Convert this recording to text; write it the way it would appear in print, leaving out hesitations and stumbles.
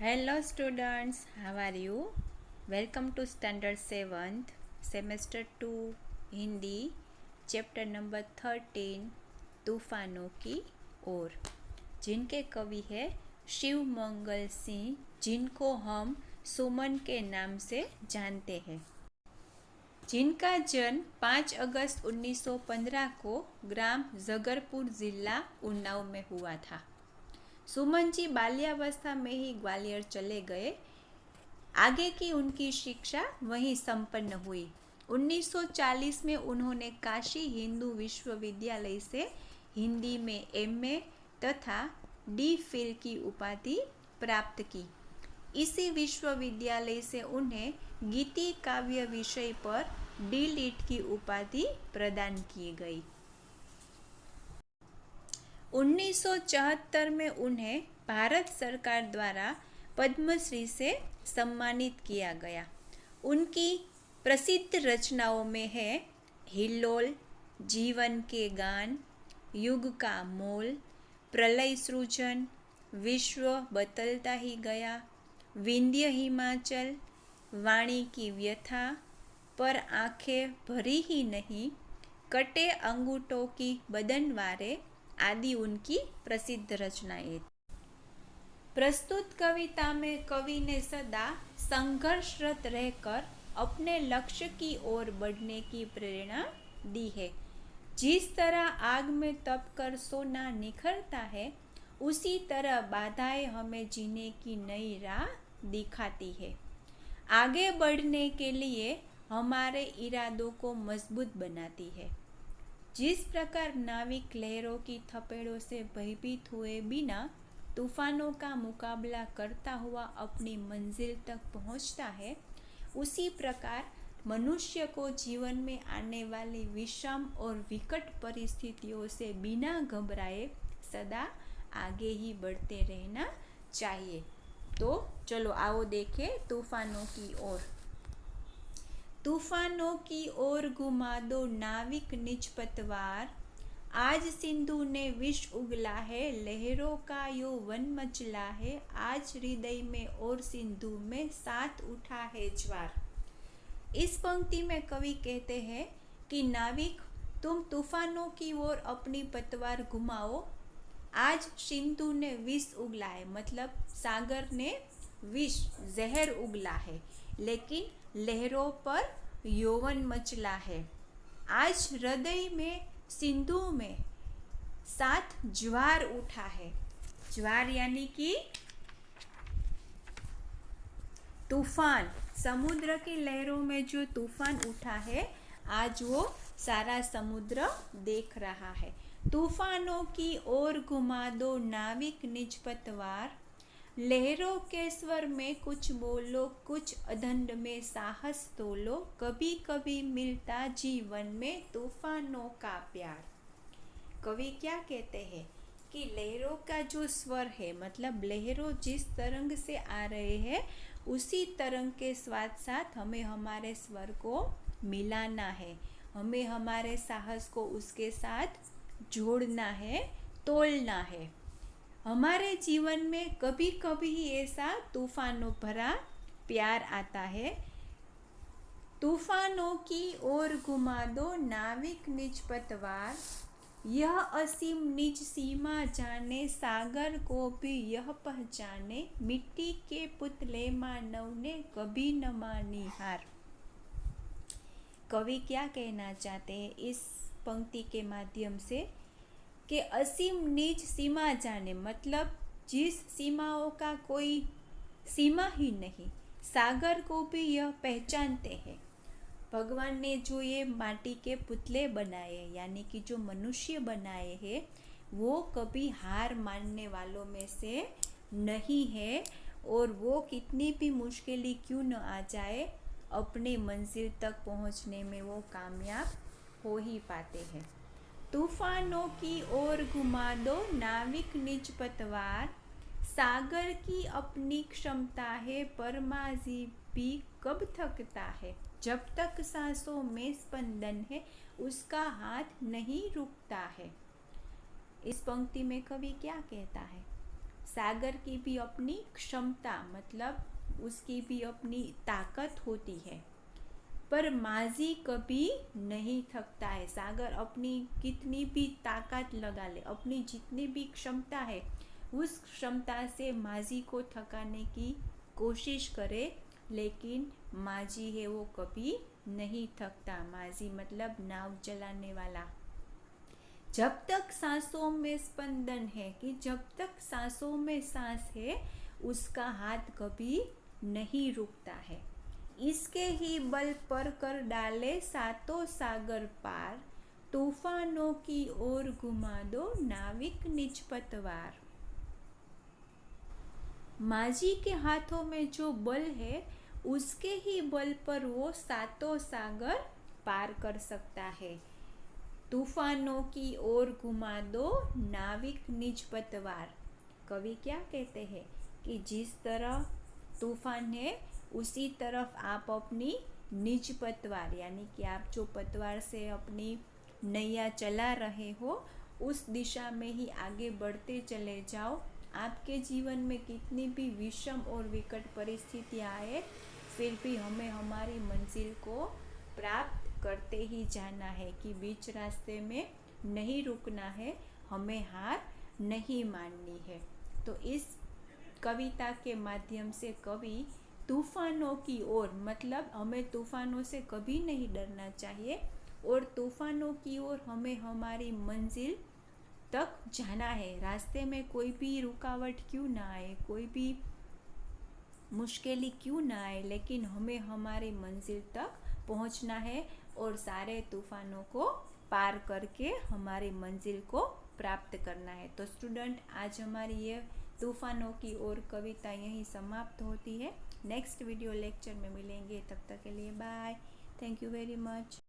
Hello students, how are you? Welcome to Standard 7th, Semester 2, Hindi, chapter number 13, तूफानों की ओर, जिनके कवि है शिव मंगल सिंह, जिनको हम सुमन के नाम से जानते हैं, जिनका जन्म 5 अगस्त 1915 को ग्राम जगरपुर जिला उन्नाव में हुआ था। सुमन जी बाल्यावस्था में ही ग्वालियर चले गए। आगे की उनकी शिक्षा वहीं संपन्न हुई। 1940 में उन्होंने काशी हिंदू विश्वविद्यालय से हिंदी में एमए तथा डी फिल की उपाधि प्राप्त की। इसी विश्वविद्यालय से उन्हें गीति काव्य विषय पर डी लिट की उपाधि प्रदान की गई। 1974 में उन्हें भारत सरकार द्वारा पद्मश्री से सम्मानित किया गया। उनकी प्रसिद्ध रचनाओं में है हिल्लोल, जीवन के गान, युग का मोल, प्रलय सृजन, विश्व बदलता ही गया, विंध्य हिमाचल, वाणी की व्यथा, पर आंखें भरी ही नहीं, कटे अंगूठों की बदनवारे आदि उनकी प्रसिद्ध रचनाएं। प्रस्तुत कविता में कवि ने सदा संघर्षरत रहकर अपने लक्ष्य की ओर बढ़ने की प्रेरणा दी है। जिस तरह आग में तपकर सोना निखरता है, उसी तरह बाधाएं हमें जीने की नई राह दिखाती है। आगे बढ़ने के लिए हमारे इरादों को मजबूत बनाती है। जिस प्रकार नाविक लहरों की थपेड़ों से भयभीत हुए बिना तूफानों का मुकाबला करता हुआ अपनी मंजिल तक पहुंचता है, उसी प्रकार मनुष्य को जीवन में आने वाली विषम और विकट परिस्थितियों से बिना घबराए सदा आगे ही बढ़ते रहना चाहिए। तो चलो आओ देखें तूफानों की ओर। तूफानों की ओर घुमा दो नाविक निज पतवार, आज सिंधु ने विष उगला है, लहरों का यौवन मचला है, आज हृदय में और सिंधु में साथ उठा है ज्वार। इस पंक्ति में कवि कहते हैं कि नाविक, तुम तूफानों की ओर अपनी पतवार घुमाओ। आज सिंधु ने विष उगला है, मतलब सागर ने विष जहर उगला है, लेकिन लहरों पर यौवन मचला है। आज हृदय में सिंधु में साथ ज्वार उठा है। ज्वार यानी कि तूफान, समुद्र की लहरों में जो तूफान उठा है, आज वो सारा समुद्र देख रहा है। तूफानों की ओर घुमा दो नाविक निज पतवार, लहरों के स्वर में कुछ बोलो, कुछ अधंड में साहस तोलो, कभी कभी मिलता जीवन में तूफानों का प्यार। कवि क्या कहते हैं कि लहरों का जो स्वर है, मतलब लहरों जिस तरंग से आ रहे हैं, उसी तरंग के साथ साथ हमें हमारे स्वर को मिलाना है, हमें हमारे साहस को उसके साथ जोड़ना है, तोलना है। हमारे जीवन में कभी कभी ऐसा तूफानों भरा प्यार आता है। तूफानों की ओर घुमा दो नाविक निज पतवार, यह असीम निज सीमा जाने, सागर को भी यह पहचाने, मिट्टी के पुतले मानव ने कभी न मानी हार। कवि क्या कहना चाहते हैं इस पंक्ति के माध्यम से कि असीम निज सीमा जाने, मतलब जिस सीमाओं का कोई सीमा ही नहीं, सागर को भी यह पहचानते हैं। भगवान ने जो ये माटी के पुतले बनाए, यानी कि जो मनुष्य बनाए हैं, वो कभी हार मानने वालों में से नहीं है, और वो कितनी भी मुश्किलें क्यों न आ जाए, अपने मंजिल तक पहुंचने में वो कामयाब हो ही पाते हैं। तूफानों की ओर घुमा दो नाविक निज पतवार, सागर की अपनी क्षमता है, परमाजी भी कब थकता है, जब तक सांसों में स्पंदन है, उसका हाथ नहीं रुकता है। इस पंक्ति में कवि क्या कहता है? सागर की भी अपनी क्षमता मतलब उसकी भी अपनी ताकत होती है, पर माझी कभी नहीं थकता है। सागर अपनी कितनी भी ताकत लगा ले, अपनी जितनी भी क्षमता है उस क्षमता से माझी को थकाने की कोशिश करे, लेकिन माझी है वो कभी नहीं थकता। माझी मतलब नाव चलाने वाला। जब तक सांसों में स्पंदन है, कि जब तक सांसों में सांस है उसका हाथ कभी नहीं रुकता है। इसके ही बल पर कर डाले सातों सागर पार, तूफानों की ओर घुमा दो नाविक निज पतवार। माझी के हाथों में जो बल है उसके ही बल पर वो सातों सागर पार कर सकता है। तूफानों की ओर घुमा दो नाविक निज पतवार। कवि क्या कहते हैं कि जिस तरह तूफान है उसी तरफ आप अपनी निज पतवार, यानी कि आप जो पतवार से अपनी नैया चला रहे हो उस दिशा में ही आगे बढ़ते चले जाओ। आपके जीवन में कितनी भी विषम और विकट परिस्थितियाँ आए फिर भी हमें हमारी मंजिल को प्राप्त करते ही जाना है, कि बीच रास्ते में नहीं रुकना है, हमें हार नहीं माननी है। तो इस कविता के माध्यम से कवि तूफानों की ओर, मतलब हमें तूफानों से कभी नहीं डरना चाहिए और तूफानों की ओर हमें हमारी मंजिल तक जाना है। रास्ते में कोई भी रुकावट क्यों ना आए, कोई भी मुश्किलें क्यों ना आए, लेकिन हमें हमारी मंजिल तक पहुंचना है और सारे तूफानों को पार करके हमारी मंजिल को प्राप्त करना है। तो स्टूडेंट, आज हमारी ये तूफानों की ओर कविता यहीं समाप्त होती है। नेक्स्ट वीडियो लेक्चर में मिलेंगे, तब तक के लिए bye. Thank you very much.